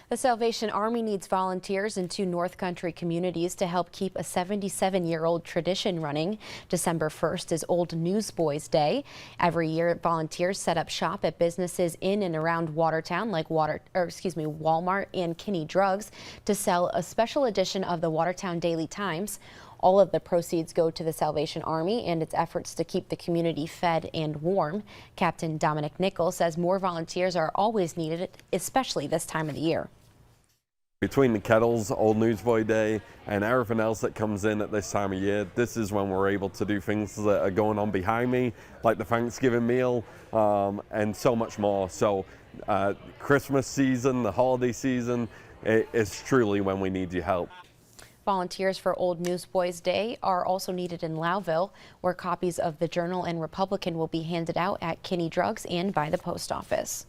The Salvation Army needs volunteers in 2 North Country communities to help keep a 77-year-old tradition running. December 1st is Old Newsboys Day. Every year, volunteers set up shop at businesses in and around Watertown, like Walmart and Kinney Drugs, to sell a special edition of the Watertown Daily Times. All of the proceeds go to the Salvation Army and its efforts to keep the community fed and warm. Captain Dominic Nichols says more volunteers are always needed, especially this time of the year. Between the kettles, Old Newsboy Day, and everything else that comes in at this time of year, this is when we're able to do things that are going on behind me, like the Thanksgiving meal, and so much more. So Christmas season, the holiday season, it's truly when we need your help. Volunteers for Old Newsboys Day are also needed in Lowville, where copies of the Journal and Republican will be handed out at Kinney Drugs and by the post office.